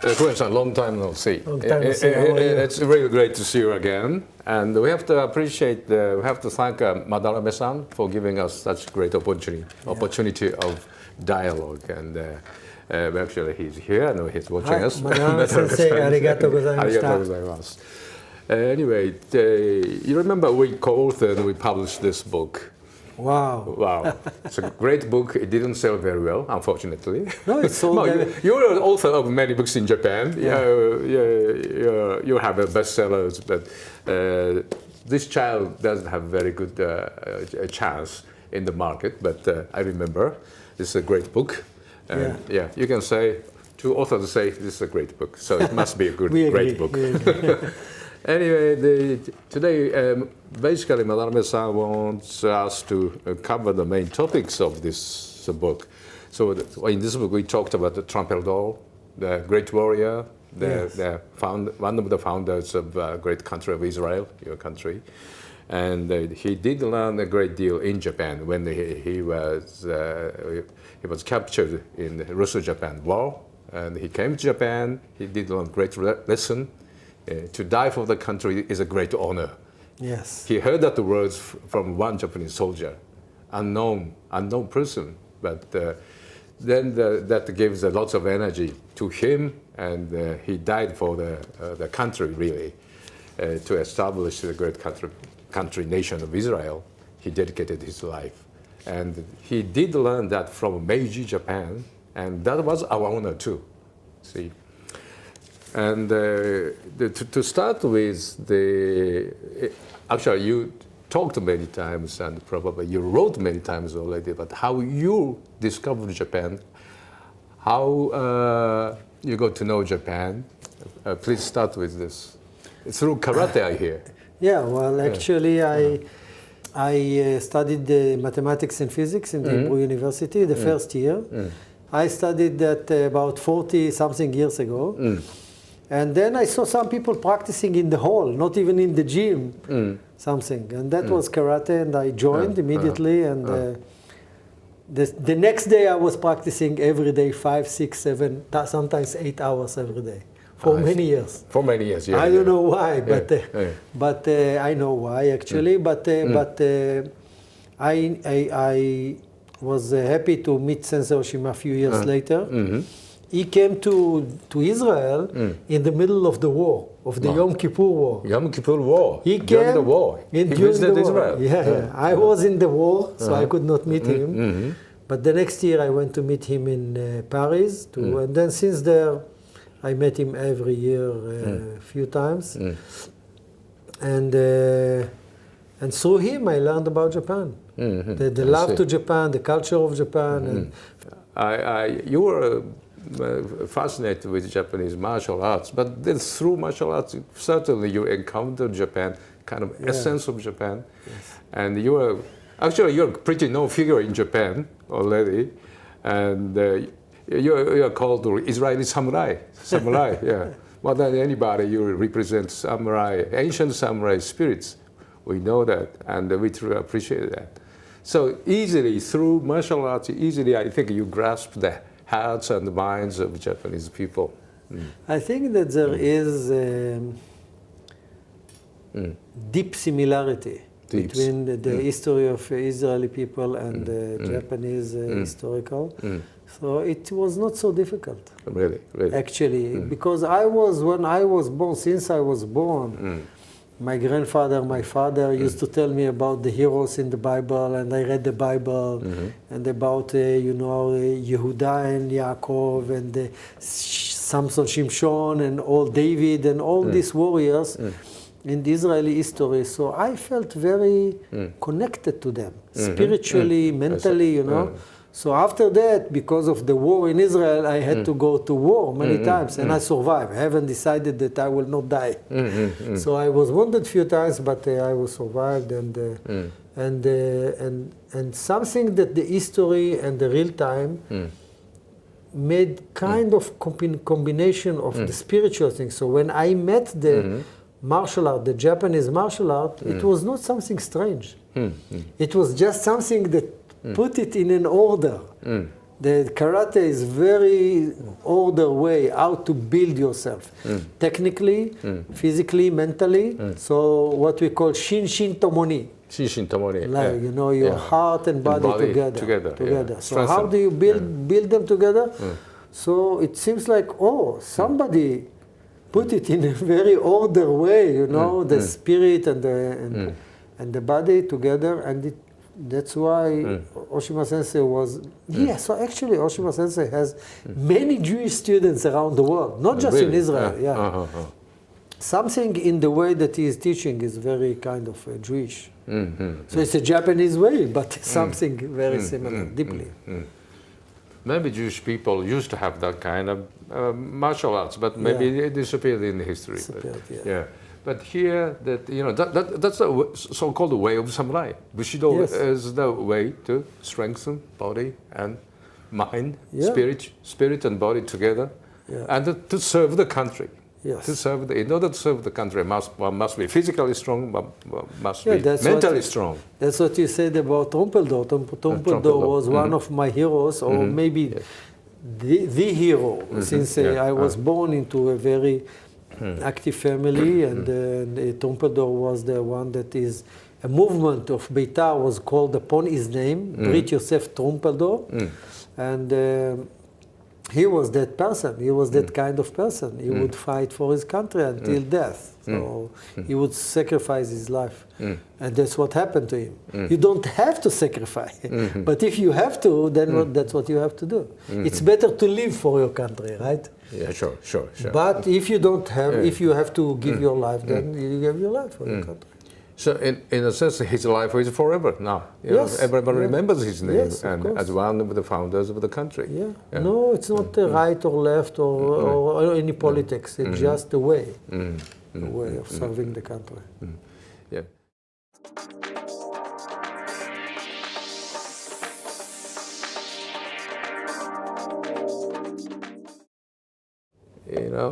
Korean-san, long time no see. Long time no see. It's really great to see you again. And we have to appreciate, we have to thank Madarabe-san for giving us such great opportunity of dialogue. And actually he's here and he's watching us. Madarabe-sensei, arigatou gozaimashita. Arigatou gozaimasu. Anyway, you remember we co-authored and we published this book. Wow. Wow. It's a great book. It didn't sell very well, unfortunately. No, it sold. You're an author of many books in Japan. Yeah. You have bestsellers, but this child doesn't have very good chance in the market. But I remember it's a great book. Yeah, you can say, two authors say this is a great book, so it must be a good, great book. Anyway, today, basically, Madarabe-san wants us to cover the main topics of this book. So in this book, we talked about the Trampeldor doll, the great warrior, one of the founders of the great country of Israel, your country. And he did learn a great deal in Japan when he was captured in the Russo-Japan War. And he came to Japan, he did learn a great lesson. To die for the country is a great honor. Yes. He heard that words from one Japanese soldier, unknown person, but then that gives lots of energy to him, and he died for the country, really, to establish the great country nation of Israel. He dedicated his life, and he did learn that from Meiji Japan, and that was our honor too. See. And to start with, actually you talked many times and probably you wrote many times already about how you discovered Japan, how you got to know Japan. Please start with this. Through karate, I hear. Yeah, well, actually, I studied mathematics and physics in the Hebrew University the first year. I studied that about 40-something years ago. And then I saw some people practicing in the hall, not even in the gym, something. And that was karate, and I joined immediately. And the next day I was practicing every day, 5, 6, 7, sometimes 8 hours every day, for many years. For many years, yeah. I don't know why, but I know why actually. But I was happy to meet Sensei Oshima a few years later. He came to Israel in the middle of the war, of the Yom Kippur War. Yom Kippur War. He came during the war. He visited Israel. Yeah. I was in the war, so I could not meet him. But the next year I went to meet him in Paris, and then since there I met him every year a few times. And through him I learned about Japan, the love to Japan, the culture of Japan. And you were fascinated with Japanese martial arts, but then through martial arts, certainly you encountered Japan, kind of essence of Japan. Yes. And you're a pretty known figure in Japan already, and you're called Israeli samurai. Yeah. More than anybody, you represent samurai, ancient samurai spirits. We know that, and we truly appreciate that. So easily, through martial arts, I think you grasp the hearts and minds of Japanese people. I think that there is deep similarity between the history of Israeli people and the Japanese historical. So it was not so difficult. Really? Actually, because when I was born, since I was born, my grandfather, my father used to tell me about the heroes in the Bible, and I read the Bible, and about, Yehuda and Yaakov, and Samson, Shimshon, and all David, and all these warriors in the Israeli history. So I felt very connected to them, spiritually, mentally, So after that, because of the war in Israel, I had to go to war many times, and I survived. I haven't decided that I will not die. So I was wounded a few times, but I was survived, and something that the history and the real time made kind of combination of the spiritual thing. So when I met the martial art, the Japanese martial art, it was not something strange. It was just something that put it in an order. The karate is very order way how to build yourself, technically, physically, mentally. So what we call shin tomoni. Shin tomoni. Like, you know, your heart and body together. Yeah. So how do you build them together? So it seems like, somebody put it in a very order way, you know, the spirit and the body together, and that's why Oshima Sensei was... Yeah, so actually Oshima Sensei has many Jewish students around the world, not just in Israel. Something in the way that he is teaching is very kind of Jewish. So it's a Japanese way, but something very similar, deeply. Maybe Jewish people used to have that kind of martial arts, but maybe it disappeared in history. But here, that's the so-called way of samurai. Bushido is the way to strengthen body and mind, spirit and body together, and to serve the country. To serve in order to serve the country, one must be physically strong, but must be mentally strong. That's what you said about Trumpeldor. Trumpeldor was one of my heroes, or maybe the hero, since I was born into a very active family, and Trumpeldor was the one that is a movement of Beitar was called upon his name, Brit Yosef Trumpeldor, and he was that person. He was that kind of person. He would fight for his country until death. So he would sacrifice his life, and that's what happened to him. You don't have to sacrifice, but if you have to, then that's what you have to do. It's better to live for your country, right? Yeah, sure. But if you don't have, if you have to give your life, then you give your life for your country. So in a sense, his life is forever now. Everybody remembers his name, and as one of the founders of the country. No, it's not right or left or any politics. It's just the way, of serving the country.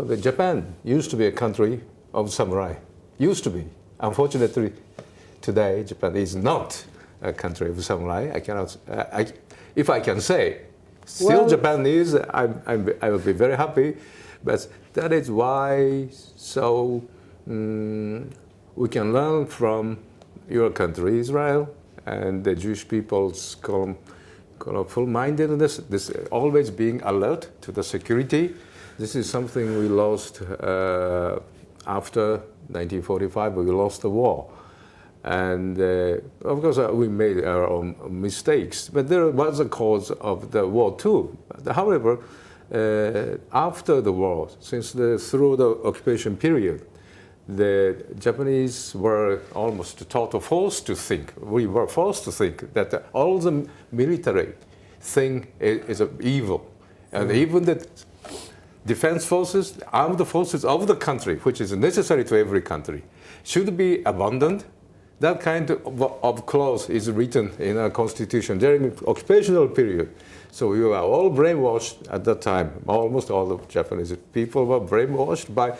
The Japan used to be a country of samurai. Used to be. Unfortunately, today Japan is not a country of samurai. I cannot. If I can say, still Japan is. I will be very happy, but that is why. So we can learn from your country, Israel, and the Jewish people's full-mindedness. This always being alert to the security. This is something we lost after 1945. We lost the war, and of course we made our own mistakes. But there was a cause of the war too. However, after the war, through the occupation period, the Japanese were almost forced to think. We were forced to think that all the military thing is evil, and even the defense forces, armed forces of the country, which is necessary to every country, should be abandoned. That kind of clause is written in our constitution during the occupational period. So we were all brainwashed at that time. Almost all the Japanese people were brainwashed by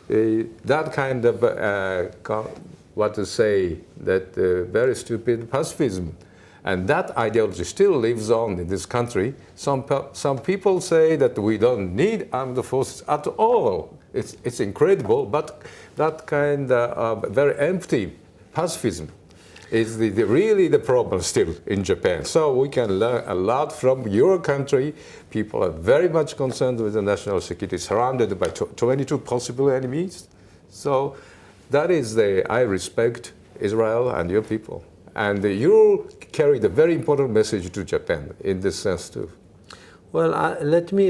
that kind of, very stupid pacifism. And that ideology still lives on in this country. Some people say that we don't need armed forces at all. It's incredible, but that kind of very empty pacifism is really the problem still in Japan. So we can learn a lot from your country. People are very much concerned with the national security, surrounded by 22 possible enemies. So that is I respect Israel and your people. And you carried a very important message to Japan in this sense too. Well, let me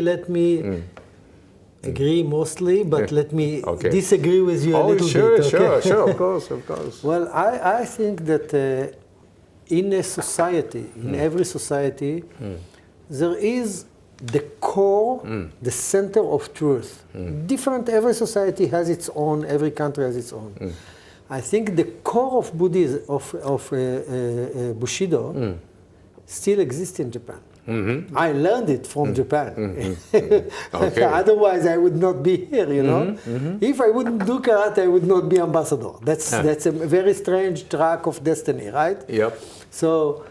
agree mostly, but let me disagree with you a little bit. Sure, of course. Well, I think that in a society, in every society, there is the core, the center of truth. Every society has its own, every country has its own. I think the core of Buddhism, of Bushido, still exists in Japan. I learned it from Japan. Otherwise, I would not be here. You know, if I wouldn't do karate, I would not be ambassador. That's a very strange track of destiny, right? Yep. So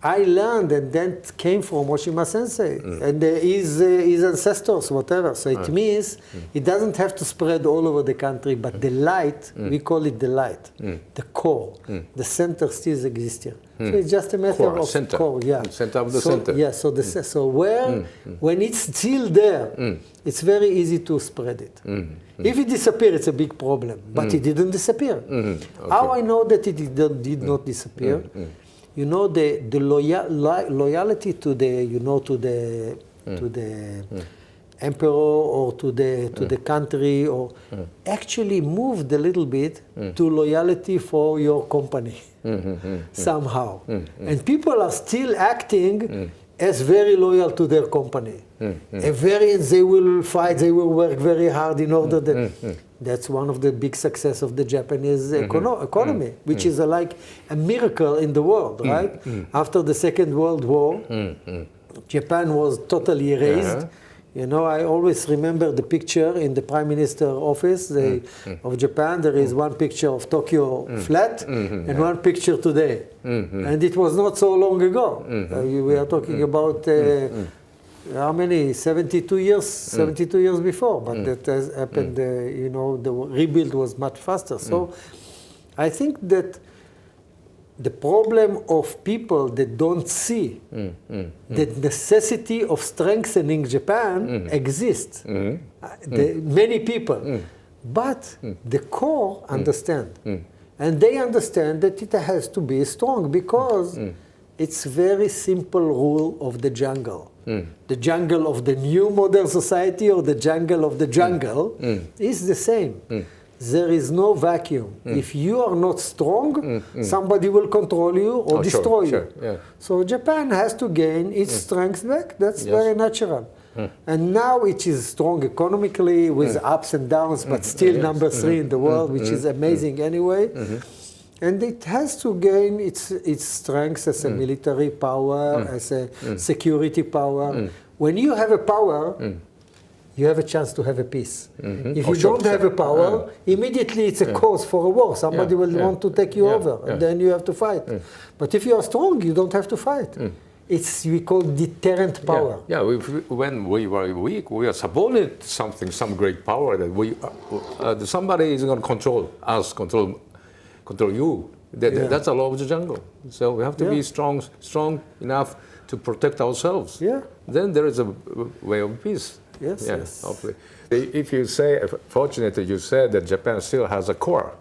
I learned, and that came from Oshima Sensei and his ancestors, whatever. So it means it doesn't have to spread all over the country, but the light, we call it the light, the core, the center still exists here. So it's just a matter of center. core, yeah. Center of the so, center. Yeah, so, so where, when it's still there, it's very easy to spread it. If it disappears, it's a big problem, but it didn't disappear. Okay. How I know that it did not disappear? You know, the loyalty to the, you know, to the emperor or to the country, or actually moved a little bit to loyalty for your company somehow. And people are still acting as very loyal to their company. They will fight, they will work very hard in order that... That's one of the big success of the Japanese economy, which is like a miracle in the world, right? After the Second World War, Japan was totally erased. You know, I always remember the picture in the Prime Minister office of Japan. There is one picture of Tokyo flat and one picture today. And it was not so long ago. We are talking about how many? 72 years? 72 years before. But that has happened, you know, the rebuild was much faster. So I think that the problem of people that don't see the necessity of strengthening Japan exists. Many people. But the core understand. And they understand that it has to be strong because it's very simple rule of the jungle. The jungle of the new modern society or the jungle of the jungle is the same. There is no vacuum. If you are not strong, somebody will control you or destroy you. Yeah. So Japan has to gain its strength back. That's very natural. And now it is strong economically with ups and downs, but still number 3 in the world, which is amazing anyway. And it has to gain its strength as a military power, as a security power. When you have a power, you have a chance to have a peace. If you don't have a power, immediately it's a cause for a war. Somebody will want to take you over, and then you have to fight. But if you are strong, you don't have to fight. We call deterrent power. When we were weak, we are subordinate to something, some great power that somebody is going to control us, control you. That's the law of the jungle. So we have to be strong enough to protect ourselves. Then there is a way of peace. Yes. Hopefully. If you say, fortunately, you said that Japan still has a core.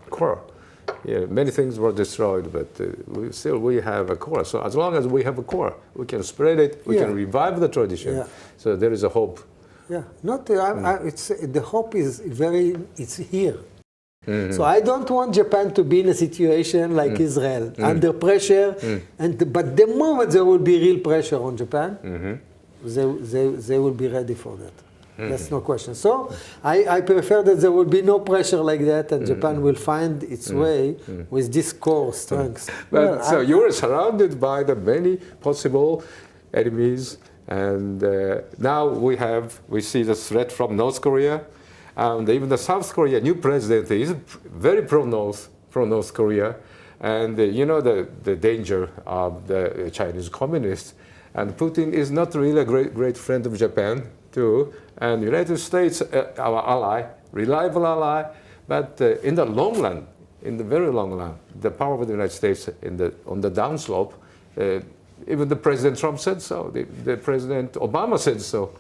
Many things were destroyed, but we have a core. So as long as we have a core, we can spread it. We can revive the tradition. So there is a hope. The hope is it's here. So I don't want Japan to be in a situation like Israel, under pressure. But the moment there will be real pressure on Japan, they will be ready for that. That's no question. So I prefer that there will be no pressure like that, and Japan will find its way with this core strength. But so you are surrounded by the many possible enemies, and now we see the threat from North Korea. And even the South Korea new president is very pro-North Korea. And you know the danger of the Chinese communists. And Putin is not really a great friend of Japan, too. And the United States, our ally, reliable ally. But in the long run, in the very long run, the power of the United States on the downslope, even the President Trump said so. The President Obama said so.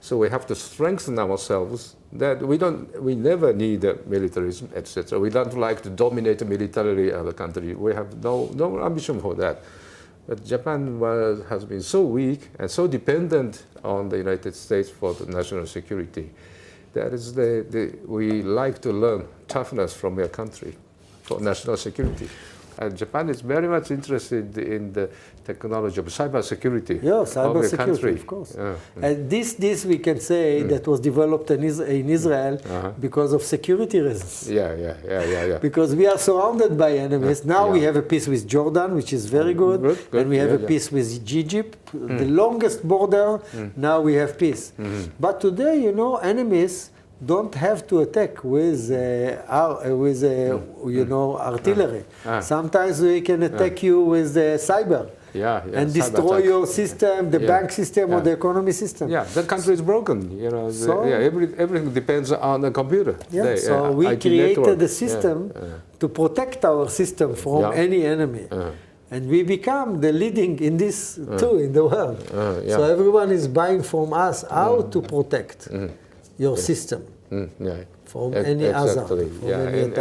So we have to strengthen ourselves. That we never need militarism, etc. We don't like to dominate militarily other country. We have no ambition for that. But Japan has been so weak and so dependent on the United States for the national security. That is we like to learn toughness from their country for national security. And Japan is very much interested in the technology of cybersecurity of the country. Of course. And this we can say that was developed in Israel because of security reasons. Because we are surrounded by enemies. Now we have a peace with Jordan, which is very good. And we have a peace with Egypt, the longest border. Now we have peace. But today, enemies don't have to attack with artillery. Sometimes we can attack you with cyber. and destroy your system, the bank system or the economy system. Yeah, the country is broken. Everything depends on the computer. So we created a system to protect our system from any enemy. And we become the leading in this too in the world. So everyone is buying from us how to protect your system from any other. In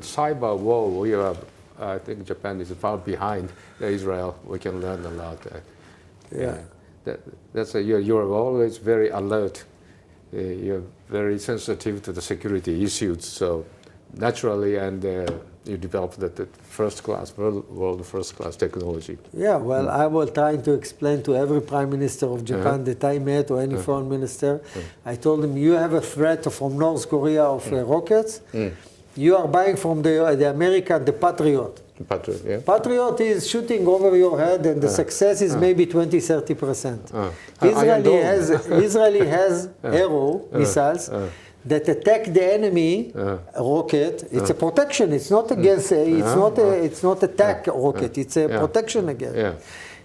cyber war, we are, I think Japan is far behind Israel. We can learn a lot. You're always very alert. You're very sensitive to the security issues. So naturally, and you developed the world first-class technology. Yeah, well, I was trying to explain to every prime minister of Japan that I met or any foreign minister. I told them, you have a threat from North Korea of rockets. You are buying from the American, the Patriot. Patriot is shooting over your head, and the success is maybe 20-30%. Israeli has arrow missiles that attack the enemy rocket. It's a protection. It's not against. It's not attack rocket. It's a protection against.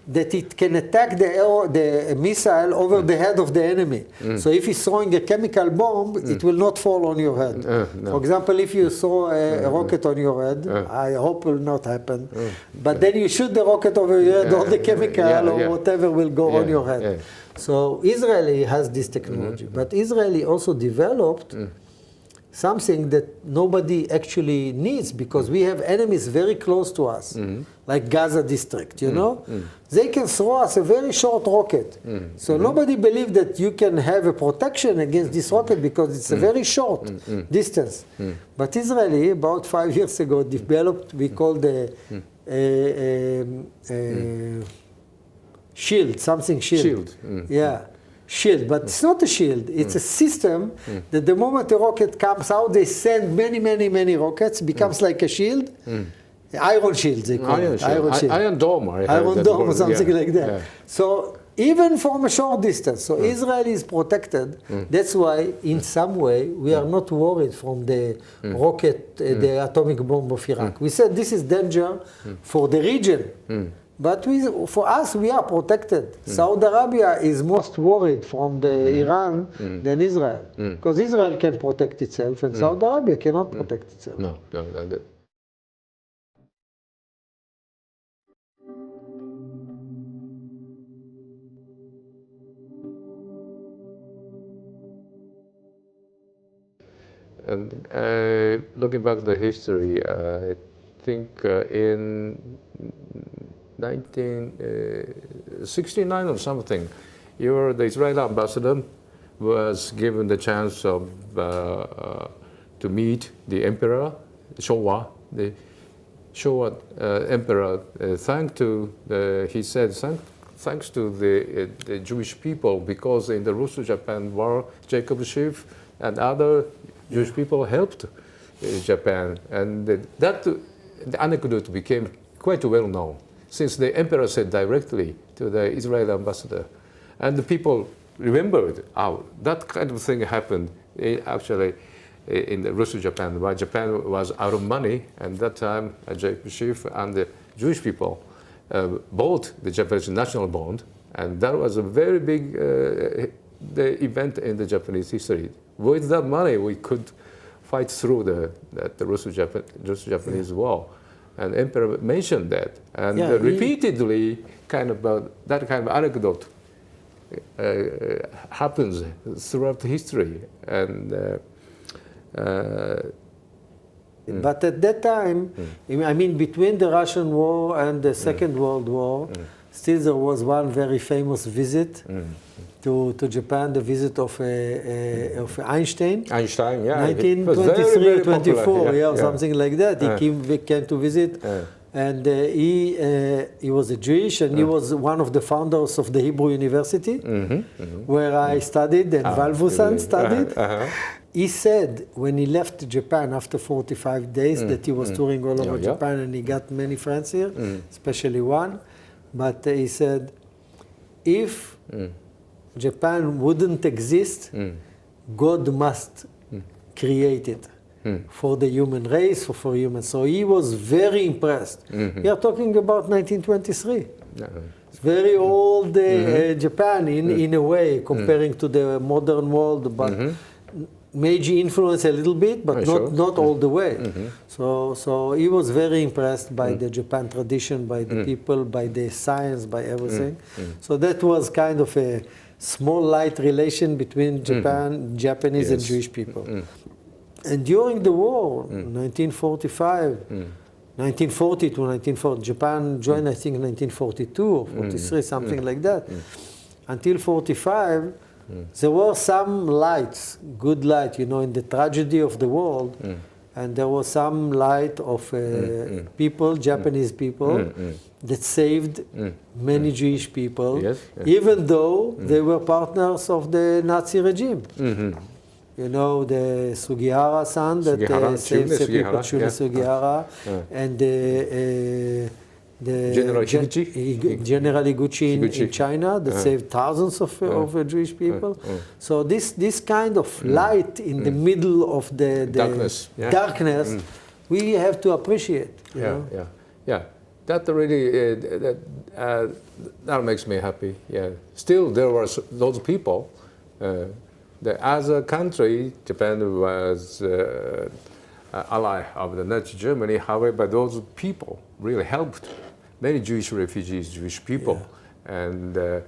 That it can attack the missile over the head of the enemy. So if he's throwing a chemical bomb, it will not fall on your head. For example, if you throw a rocket on your head, I hope will not happen. But then you shoot the rocket over your head, all the chemical or whatever will go on your head. So Israeli has this technology, but Israeli also developed something that nobody actually needs, because we have enemies very close to us, like Gaza district, you know? They can throw us a very short rocket. So nobody believes that you can have a protection against this rocket because it's a very short distance. But Israeli, about 5 years ago, developed, we call the shield, something shield. Shield, but it's not a shield. It's a system that the moment the rocket comes out, they send many rockets, becomes like a shield. Iron shield, they call it. Iron dome. Iron dome or something like that. So even from a short distance. So Israel is protected. That's why, in some way, we are not worried from the rocket, the atomic bomb of Iraq. We said this is danger for the region. But for us, we are protected. Saudi Arabia is most worried from the Iran than Israel. Because Israel can protect itself, and Saudi Arabia cannot protect itself. No. And looking back at the history, I think in 1969 or something, the Israeli ambassador was given the chance of to meet the emperor, Showa, the Showa emperor. He said, thanks to the Jewish people, because in the Russo-Japan War, Jacob Schiff and other Jewish people helped Japan, and the anecdote became quite well known, since the emperor said directly to the Israeli ambassador. And the people remembered how that kind of thing happened actually in the Russo-Japan, where Japan was out of money, and that time Jacob Schiff and the Jewish people bought the Japanese national bond, and that was a very big the event in the Japanese history. With that money, we could fight through the Russo-Japanese war. And emperor mentioned that, and repeatedly that kind of anecdote happens throughout history. And but at that time, I mean, between the Russian War and the Second World War, still there was one very famous visit to Japan, the visit of Einstein. 1923 or 24, something like that. He came to visit, and he was a Jewish, and he was one of the founders of the Hebrew University, where I studied, and Valvusan studied. He said when he left Japan after 45 days that he was touring all over Japan, and he got many friends here, especially one. But he said, if Japan wouldn't exist, God must create it for the human race, for humans. So he was very impressed. We are talking about 1923. It's very old Japan in a way, comparing to the modern world, but Meiji influenced a little bit, but not all the way. So he was very impressed by the Japan tradition, by the people, by the science, by everything. So that was kind of a small light relation between Japanese and Jewish people. And during the war, 1940 to 1940, Japan joined, I think, 1942 or 43, something like that. Until 45, there were some lights, good light, in the tragedy of the world. And there was some light of people, Japanese people, that saved many Jewish people, even though they were partners of the Nazi regime. The Sugihara son that saved the people, Sugihara, and the General Higuchi? General Higuchi in China that saved thousands of Jewish people. So this kind of light in the middle of the darkness, we have to appreciate. Yeah. That really that makes me happy. Yeah. Still, there were those people. As a country, Japan was ally of the Nazi Germany. However, those people really helped many Jewish refugees, Jewish people, and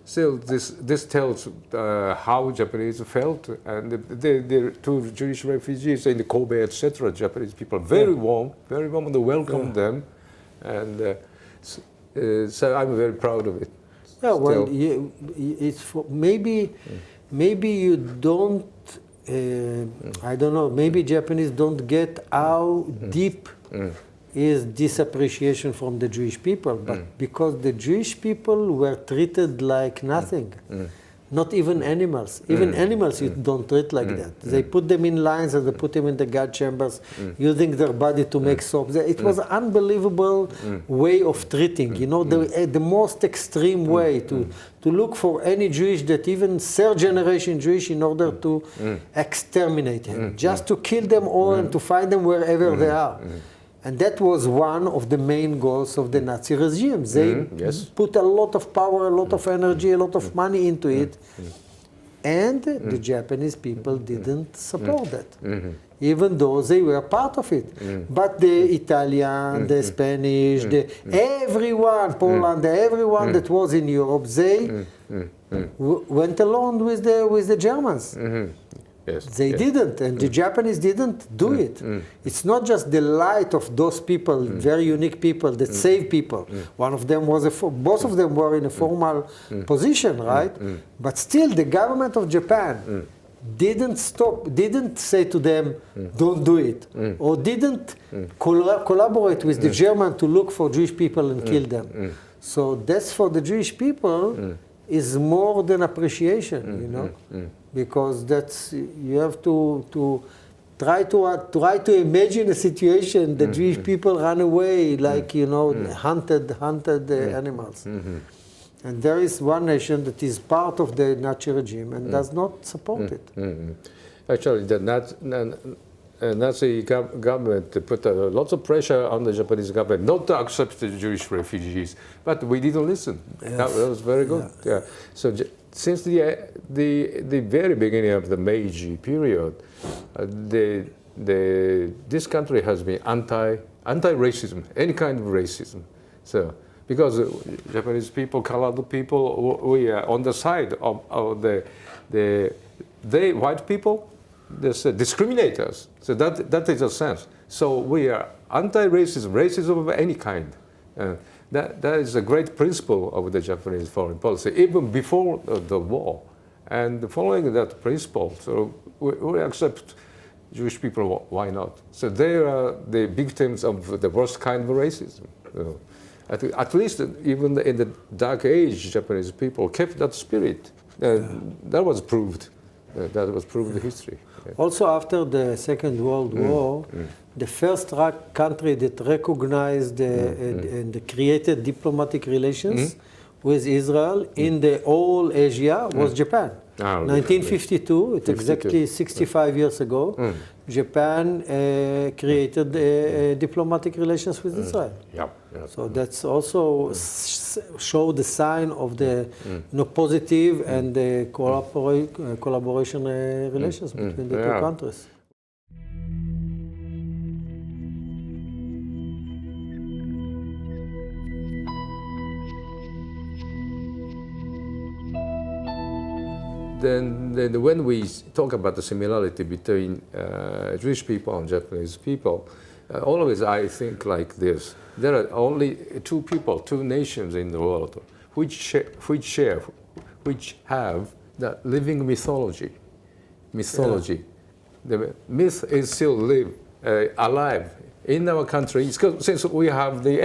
still this tells how Japanese felt. And the two Jewish refugees in the Kobe, etc., Japanese people very warm, they welcomed them, and so I'm very proud of it. Yeah, well, it's maybe you don't. I don't know. Maybe Japanese don't get how deep is this appreciation from the Jewish people, but because the Jewish people were treated like nothing, not even animals. Even animals you don't treat like that. They put them in lines and they put them in the gas chambers, using their body to make soap. It was an unbelievable way of treating. The most extreme way to look for any Jewish, that even third generation Jewish, in order to exterminate him, just to kill them all and to find them wherever they are. And that was one of the main goals of the Nazi regime. They put a lot of power, a lot of energy, a lot of money into it. And the Japanese people didn't support that, even though they were part of it. But the Italian, the Spanish, everyone, Poland, everyone that was in Europe, they went along with the Germans. They didn't, and the Japanese didn't do it. It's not just the light of those people, very unique people that save people. One of them was both of them were in a formal position, right? But still, the government of Japan didn't say to them, don't do it, or didn't collaborate with the German to look for Jewish people and kill them. So that's for the Jewish people is more than appreciation, because that's, you have to try to imagine a situation that Jewish people run away like hunted animals. And there is one nation that is part of the Nazi regime and does not support it. Actually, the Nazi government put lots of pressure on the Japanese government not to accept the Jewish refugees, but we didn't listen. That was very good. So since the very beginning of the Meiji period, this country has been anti-racism, any kind of racism. So because Japanese people, colored people, we are on the side of the white people. They discriminate us. So that is a sense. So we are anti-racism, racism of any kind. That is a great principle of the Japanese foreign policy, even before the war. And following that principle, so we accept Jewish people, why not? So they are the victims of the worst kind of racism. At least even in the Dark Age, Japanese people kept that spirit. That was proved. That was proved in history. Also, after the Second World War, the first country that recognized and created diplomatic relations with Israel in the whole Asia was Japan. 1952, it's exactly 65 years ago, Japan created diplomatic relations with Israel. Yeah. So that's also show the sign of the positive and the collaboration relations between the two countries. Then when we talk about the similarity between Jewish people and Japanese people, always I think like this. There are only two people, two nations in the world which have the living mythology. Yeah. The myth is still alive in our country. Since we have the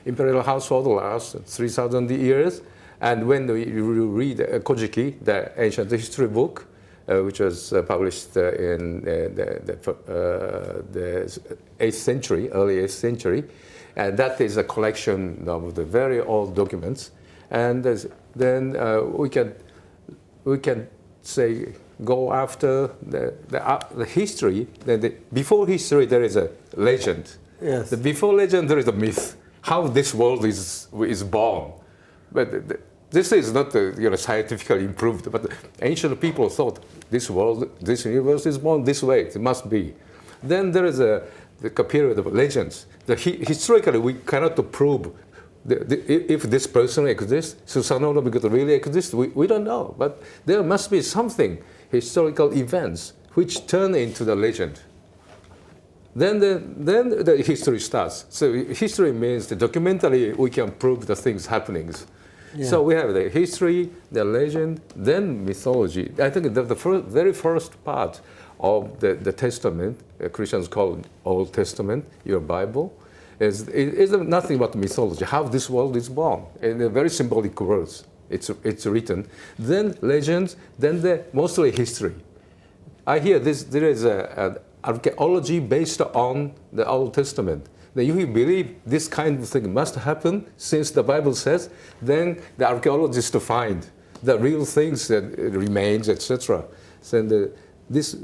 imperial household last 3,000 years, and when you read Kojiki, the ancient history book, which was published in the 8th century, early 8th century, and that is a collection of the very old documents. And then we can say go after the history. Before history, there is a legend. Yes. Before legend, there is a myth. How this world is born. But this is not scientifically improved. But ancient people thought this world, this universe is born this way. It must be. Then there is a period of legends. Historically, we cannot prove if this person exists. Susanoo because really exists. We don't know. But there must be something, historical events, which turn into the legend. Then the history starts. So history means that documentally we can prove the things happenings. Yeah. So we have the history, the legend, then mythology. I think the very first part of the Testament, Christians call Old Testament, your Bible, is nothing but mythology, how this world is born, in a very symbolic words. It's written. Then legends, then mostly history. I hear there is an archaeology based on the Old Testament. Then if you believe this kind of thing must happen, since the Bible says, then the archaeologists to find the real things that remains, etc.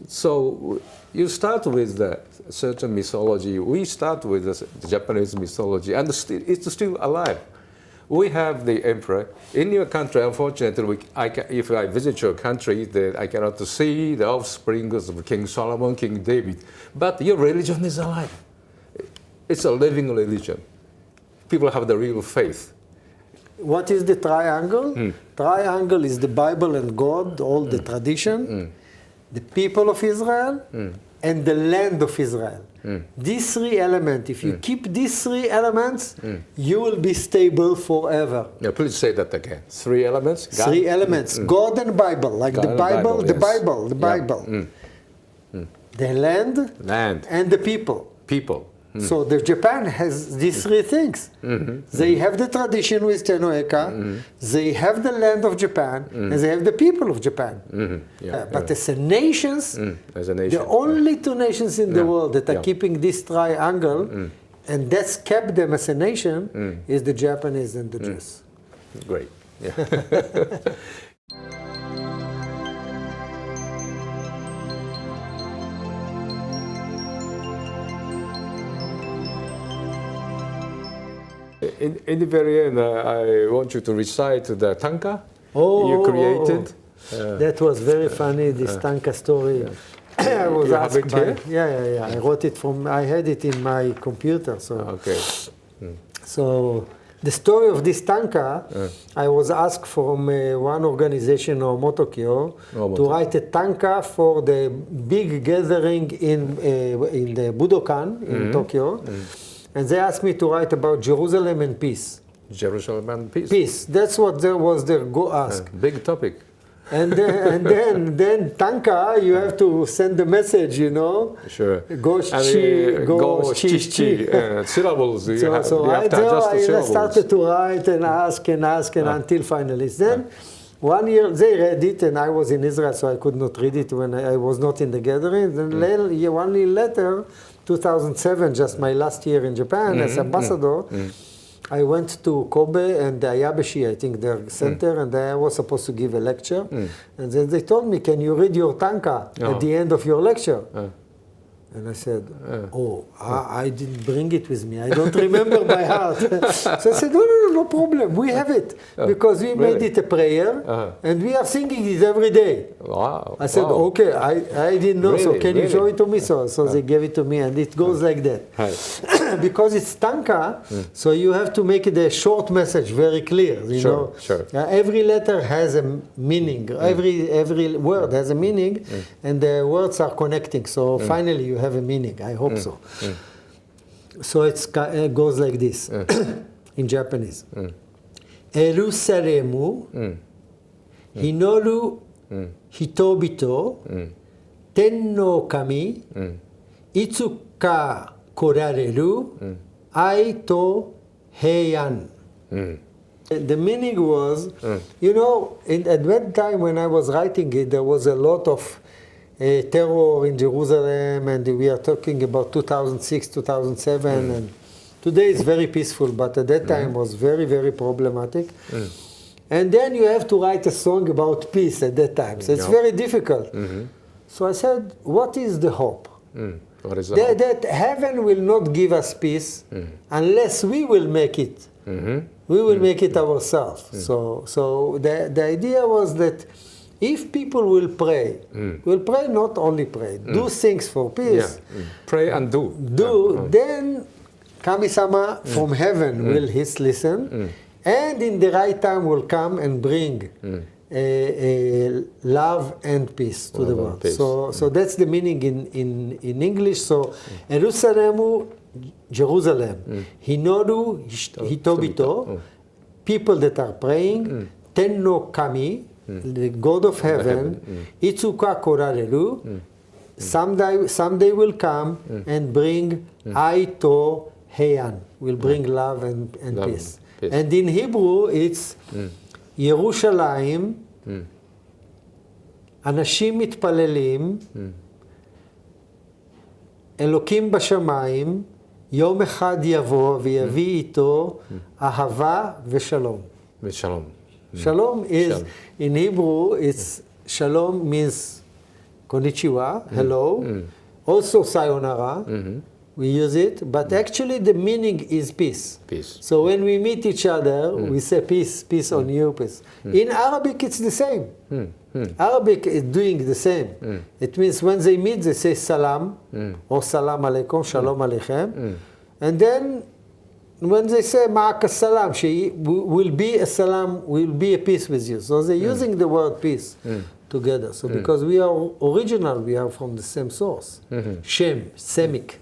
So you start with the certain mythology. We start with the Japanese mythology, and it's still alive. We have the emperor. In your country, unfortunately, if I visit your country, then I cannot see the offspring of King Solomon, King David. But your religion is alive. It's a living religion. People have the real faith. What is the triangle? Triangle is the Bible and God, all the tradition, the people of Israel, and the land of Israel. These three elements, if you keep these three elements, you will be stable forever. Yeah, please say that again. Three elements? God? Three elements. God and Bible, like God the Bible, the Bible, the Bible. The land, and the people. People. So Japan has these three things. They have the tradition with Tenoeka, they have the land of Japan, and they have the people of Japan. But as a nation, the only two nations in the world that are keeping this triangle, and that's kept them as a nation, is the Japanese and the Jews. Great. Yeah. In the very end, I want you to recite the tanka you created. That was very funny, this tanka story. I was asked by, I wrote it I had it in my computer. So, okay. So the story of this tanka, I was asked from one organization, Motokyo, to write a tanka for the big gathering in the Budokan in Tokyo. And they asked me to write about Jerusalem and peace. Jerusalem and peace. Peace. That's what there was their ask. Big topic. And then tanka, you have to send the message, Sure. Go chi. Syllables. So I started to write and ask until finally. Then 1 year they read it, and I was in Israel, so I could not read it when I was not in the gathering. Then 1 year later, 2007, just my last year in Japan as ambassador, I went to Kobe and the Ayabeshi, I think their center, and I was supposed to give a lecture. And then they told me, can you read your tanka at the end of your lecture? And I said, oh, I didn't bring it with me. I don't remember by heart. So I said, no problem. We have it. Because we made it a prayer, and we are singing it every day. Wow. I said, okay, I didn't know, so can you show it to me? So they gave it to me, and it goes like that. Because it's tanka, so you have to make it a short message, very clear. You know? Sure. Every letter has a meaning. Every word has a meaning, and the words are connecting. So finally you have a meaning. I hope so. So it goes like this in Japanese. Erusalemu hinoru hitobito ten no kami itsu ka korareru ai to heian. The meaning was, you know, at that time when I was writing it, there was a lot of terror in Jerusalem, and we are talking about 2006, 2007, and today it's very peaceful, but at that time was very, very problematic. And then you have to write a song about peace at that time, so it's very difficult. So I said, what is the hope? What is the hope? That heaven will not give us peace unless we will make it. We will make it ourselves. So the idea was that if people will pray not only pray, do things for peace. Pray and do. Then Kami-sama from heaven will listen, and in the right time will come and bring love and peace to the world. So that's the meaning in English. So Erusalemu, Jerusalem, Hinoru Hitobito, people that are praying, Ten no Kami, the God of heaven, Itsuka Korareru, someday will come and bring Aito Heian, will bring love and peace. And in Hebrew it's Yerushalayim, Anashim מתפללים, אלוקים בשמיים, יום אחד יבוא ויביא איתו אהבה ושלום. ושלום. Shalom is, in Hebrew, it's shalom means konnichiwa, hello. Also sayonara, we use it, but actually the meaning is peace. Peace. So when we meet each other, we say peace, peace on you, peace. In Arabic, it's the same. Arabic is doing the same. It means when they meet, they say salam, or salam alaikum, shalom aleichem. And then when they say ma'aka salam, she will be a salam, will be a peace with you. So they're using the word peace together. So because we are original, we are from the same source. Shem, Semic.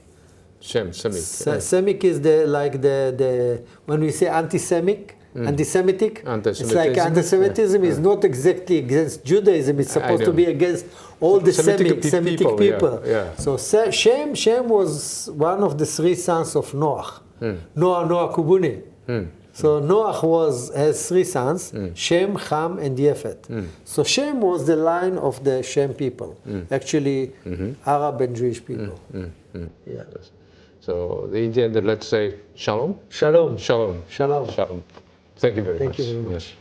Semic is the when we say anti-Semitic, it's like anti-Semitism is not exactly against Judaism, it's supposed to be against all the Semitic people. So Shem was one of the three sons of Noah. Noah Kubuni. So Noah has three sons, Shem, Ham, and Yefet. So Shem was the line of the Shem people, actually Arab and Jewish people. So the Indian, let's say shalom. Shalom. Shalom. Shalom. Shalom. Thank you very much. Thank you very much.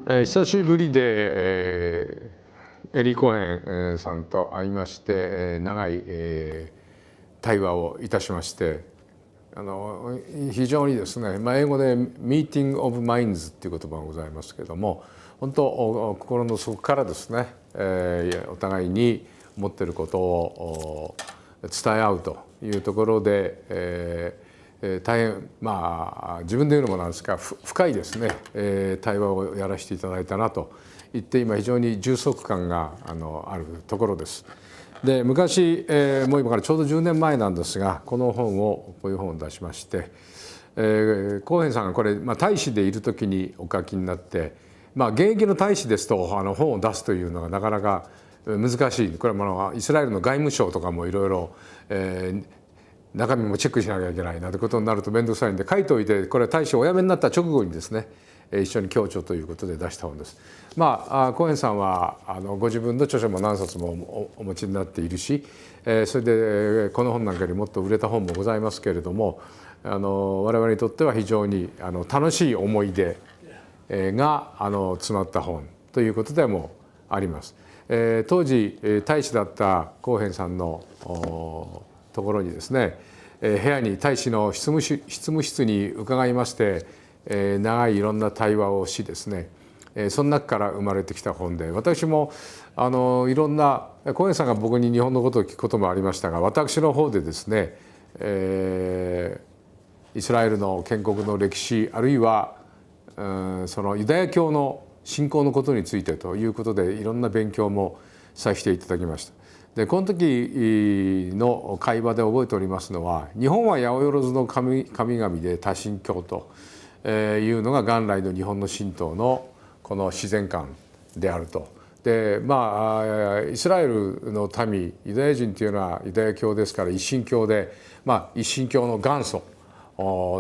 Yes. 久しぶりで、エリー・コエンさんと会いまして、長い、対話をいたしまして、非常にですね、英語で「ミーティング・オブ・マインズ」っていう言葉がございますけども、本当心の底からですね、お互いに思っていることを伝え合うというところで、大変自分で言うのもなんですが深いですね、対話をやらせていただいたなと言って今非常に充足感があるところです。で昔、もう今からちょうど10年前なんですがこういう本を出しまして、コーヘンさんがこれ、大使でいる時にお書きになって、現役の大使ですと本を出すというのがなかなか難しい。これはイスラエルの外務省とかもいろいろ中身もチェックしなきゃいけないなということになると面倒くさいんで書いておいて、これ大使お辞めになった直後にですね一緒に共著ということで出した本です。コーヘンさんはご自分の著書も何冊もお持ちになっているし、それでこの本なんかよりもっと売れた本もございますけれども、我々にとっては非常に楽しい思い出が詰まった本ということでもあります。当時大使だったコーヘンさんのところにですね、部屋に大使の執務室に伺いまして、長いいろんな対話をしですね、その中から生まれてきた本で、私もいろんなコーヘンさんが僕に日本のことを聞くこともありましたが、私の方でですね、イスラエルの建国の歴史、あるいはそのユダヤ教の信仰のことについてということでいろんな勉強もさせていただきました。でこの時の会話で覚えておりますのは、日本は八百万の神々で多神教というのが元来の日本の神道のこの自然観であると。でイスラエルの民ユダヤ人というのはユダヤ教ですから一神教で、一神教の元祖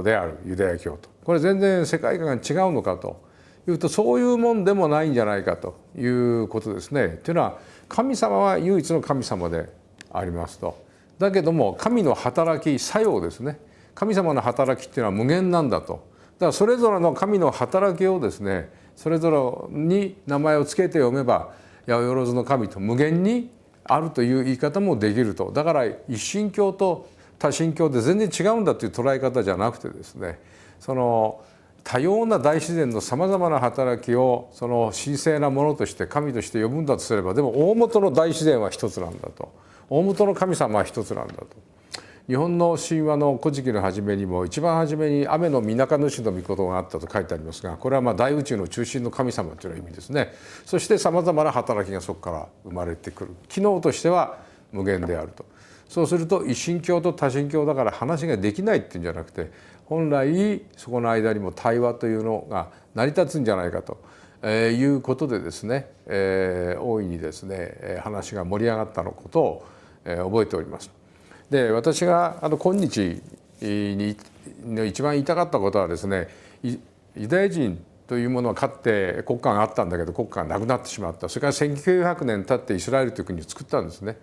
であるユダヤ教と、これ全然世界観が違うのかというと、そういうもんでもないんじゃないかということですね。というのは神様は唯一の神様でありますと。だけども神の働き作用ですね、神様の働きっていうのは無限なんだと。だからそれぞれの神の働きをですね、それぞれに名前を付けて読めば八百万の神と無限にあるという言い方もできると。だから一神教と多神教で全然違うんだという捉え方じゃなくてですね、その多様な大自然のさまざまな働きをその神聖なものとして神として呼ぶんだとすれば、でも大元の大自然は一つなんだと、大元の神様は一つなんだと。日本の神話の古事記の初めにも一番初めに雨の水上主の御事があったと書いてありますが、これは大宇宙の中心の神様という意味ですね。そしてさまざまな働きがそこから生まれてくる。機能としては無限であると。そうすると一神教と多神教だから話ができないっていうんじゃなくて、本来そこの間にも対話というのが成り立つんじゃないかということでですね、大いにですね話が盛り上がったのことを覚えております。で私が今日に一番言いたかったことはですね、ユダヤ人というものはかつて国家があったんだけど国家がなくなってしまった。それから1900年経ってイスラエルという国を作ったんですね。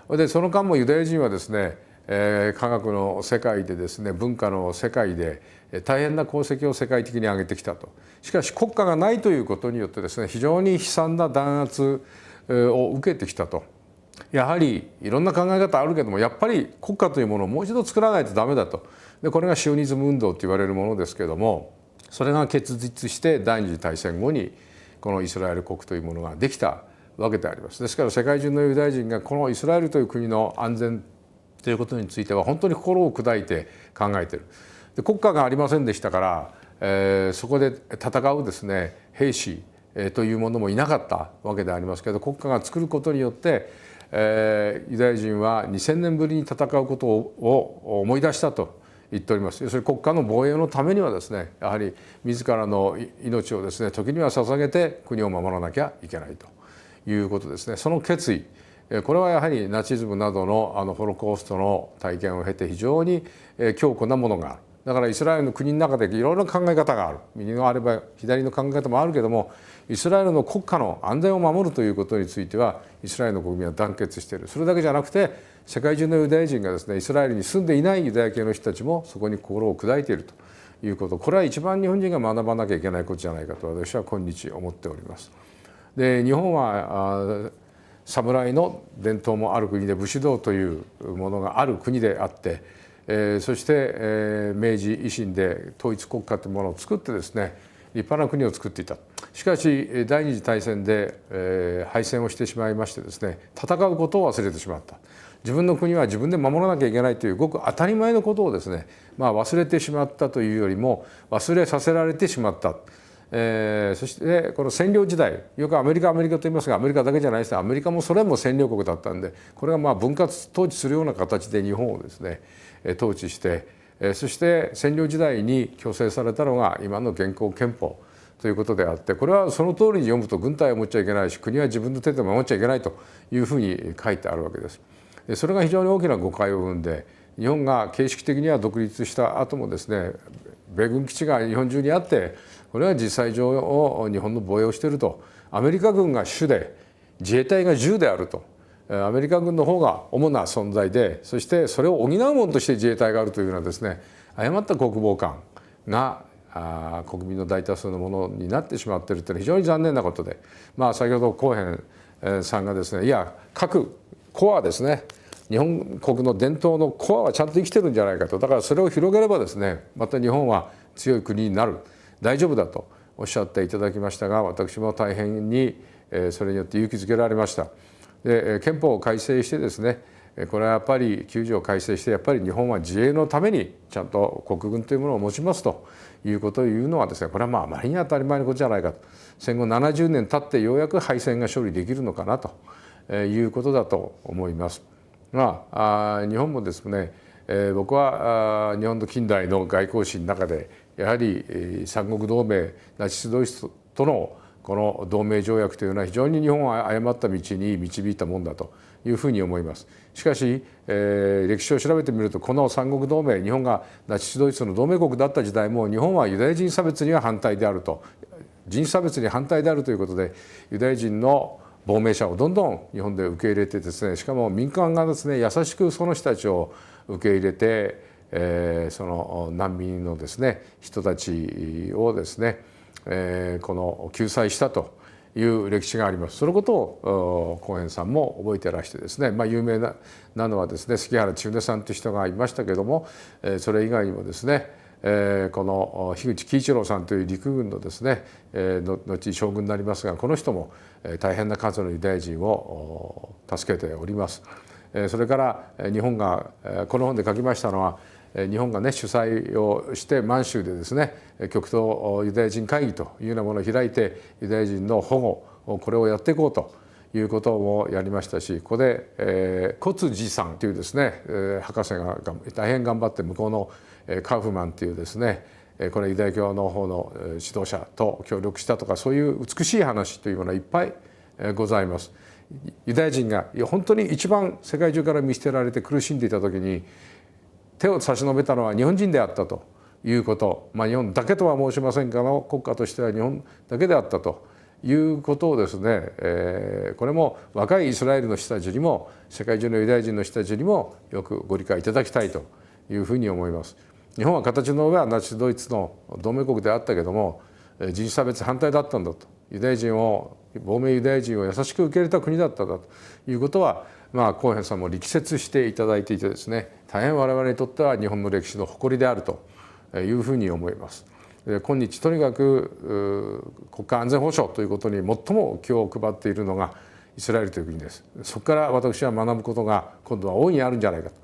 でその間もユダヤ人はですね、科学の世界でですね、文化の世界で大変な功績を世界的に上げてきたと。しかし国家がないということによってですね、非常に悲惨な弾圧を受けてきたと。やはりいろんな考え方あるけども、やっぱり国家というものをもう一度作らないとダメだと。でこれがシオニズム運動と言われるものですけれども、それが結実して第二次大戦後にこのイスラエル国というものができたわけであります。ですから世界中のユダヤ人がこのイスラエルという国の安全ということについては本当に心を砕いて考えている。で国家がありませんでしたから、そこで戦うですね兵士というものもいなかったわけでありますけど、国家が作ることによって、ユダヤ人は2000年ぶりに戦うことを思い出したと言っております。要するに国家の防衛のためにはですね、やはり自らの命をですね時には捧げて国を守らなきゃいけないということですね。その決意、これはやはりナチズムなどのホロコーストの体験を経て非常に強固なものがある。だからイスラエルの国の中でいろいろな考え方がある。右のあれば左の考え方もあるけども、イスラエルの国家の安全を守るということについてはイスラエルの国民は団結している。それだけじゃなくて世界中のユダヤ人がですね、イスラエルに住んでいないユダヤ系の人たちもそこに心を砕いているということ、これは一番日本人が学ばなきゃいけないことじゃないかと私は今日思っております。で日本は侍の伝統もある国で武士道というものがある国であって、そして明治維新で統一国家というものを作ってですね立派な国を作っていた。しかし第二次大戦で敗戦をしてしまいましてですね、戦うことを忘れてしまった。自分の国は自分で守らなきゃいけないというごく当たり前のことをですね、忘れてしまったというよりも忘れさせられてしまった。そしてこの占領時代、よくアメリカと言いますが、アメリカだけじゃないですね、アメリカもソ連も占領国だったんで、これが分割統治するような形で日本をですね統治して、そして占領時代に強制されたのが今の現行憲法ということであって、これはその通りに読むと軍隊を持っちゃいけないし、国は自分の手で守っちゃいけないというふうに書いてあるわけです。それが非常に大きな誤解を生んで、日本が形式的には独立した後もですね、米軍基地が日本中にあってこれは実際上日本の防衛をしていると、アメリカ軍が主で自衛隊が従であると、アメリカ軍の方が主な存在で、そしてそれを補うものとして自衛隊があるというようなですね、誤った国防観が国民の大多数のものになってしまっているというのは非常に残念なことで、先ほどコーヘンさんがですね、いや各コアですね、日本国の伝統のコアはちゃんと生きてるんじゃないかと、だからそれを広げればですね、また日本は強い国になる、大丈夫だとおっしゃっていただきましたが、私も大変にそれによって勇気づけられました。で、憲法を改正してですね、これはやっぱり9条を改正して、やっぱり日本は自衛のためにちゃんと国軍というものを持ちますということを言うのはですね、これはあまりに当たり前のことじゃないかと。戦後70年経ってようやく敗戦が処理できるのかなということだと思います。日本もですね、僕は日本の近代の外交史の中でやはり三国同盟、ナチスドイツとのこの同盟条約というのは非常に日本を誤った道に導いたものだというふうに思います。しかし、歴史を調べてみると、この三国同盟、日本がナチスドイツの同盟国だった時代も日本はユダヤ人差別には反対であると、人種差別に反対であるということで、ユダヤ人の亡命者をどんどん日本で受け入れてですね、しかも民間がですね、優しくその人たちを受け入れて、その難民のですね人たちをですね、この救済したという歴史があります。そのことをコーヘンさんも覚えてらしてですね、有名なのはですね、杉原千畝さんという人がいましたけども、それ以外にもですね、この樋口喜一郎さんという陸軍のですね、後将軍になりますが、この人も大変な数のユダヤ人を助けております。それから日本がこの本で書きましたのは、日本がね主催をして満州でですね、極東ユダヤ人会議というようなものを開いて、ユダヤ人の保護、これをやっていこうということもやりましたし、ここで小辻さんというですね、博士が大変頑張って、向こうのカウフマンというですね、これユダヤ教の方の指導者と協力したとか、そういう美しい話というものはいっぱいございます。ユダヤ人が本当に一番世界中から見捨てられて苦しんでいた時に手を差し伸べたのは日本人であったということ、日本だけとは申しませんが、国家としては日本だけであったということをですね、これも若いイスラエルの人たちにも世界中のユダヤ人の人たちにもよくご理解いただきたいというふうに思います。日本は形の上はナチスドイツの同盟国であったけども、人種差別反対だったんだと、亡命ユダヤ人を優しく受け入れた国だったんだということは、コーヘンさんも力説していただいていてですね、大変我々にとっては日本の歴史の誇りであるというふうに思います。今日とにかく国家安全保障ということに最も気を配っているのがイスラエルという国です。そこから私は学ぶことが今度は大いにあるんじゃないかと。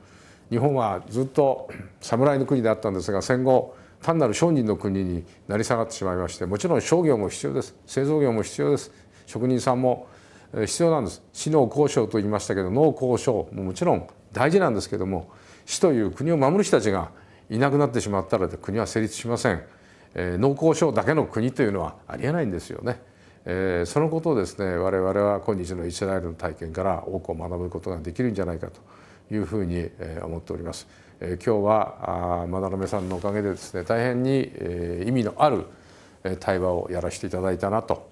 日本はずっと侍の国であったんですが、戦後単なる商人の国になり下がってしまいまして、もちろん商業も必要です、製造業も必要です、職人さんも必要なんです。士農工商と言いましたけど、農工商ももちろん大事なんですけども、士という国を守る人たちがいなくなってしまったら国は成立しません。農工商だけの国というのはありえないんですよね。そのことをですね、我々は今日のイスラエルの体験から多くを学ぶことができるんじゃないかというふうに思っております。今日は真鍋さんのおかげでですね、大変に意味のある対話をやらせていただいたなと、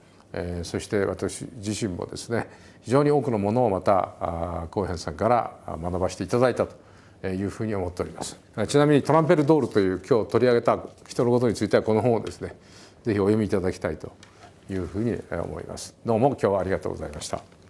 そして私自身もですね、非常に多くのものをまたコーヘンさんから学ばせていただいたというふうに思っております。ちなみにトランペルドールという今日取り上げた人のことについては、この本をですね、ぜひお読みいただきたいというふうに思います。どうも今日はありがとうございました。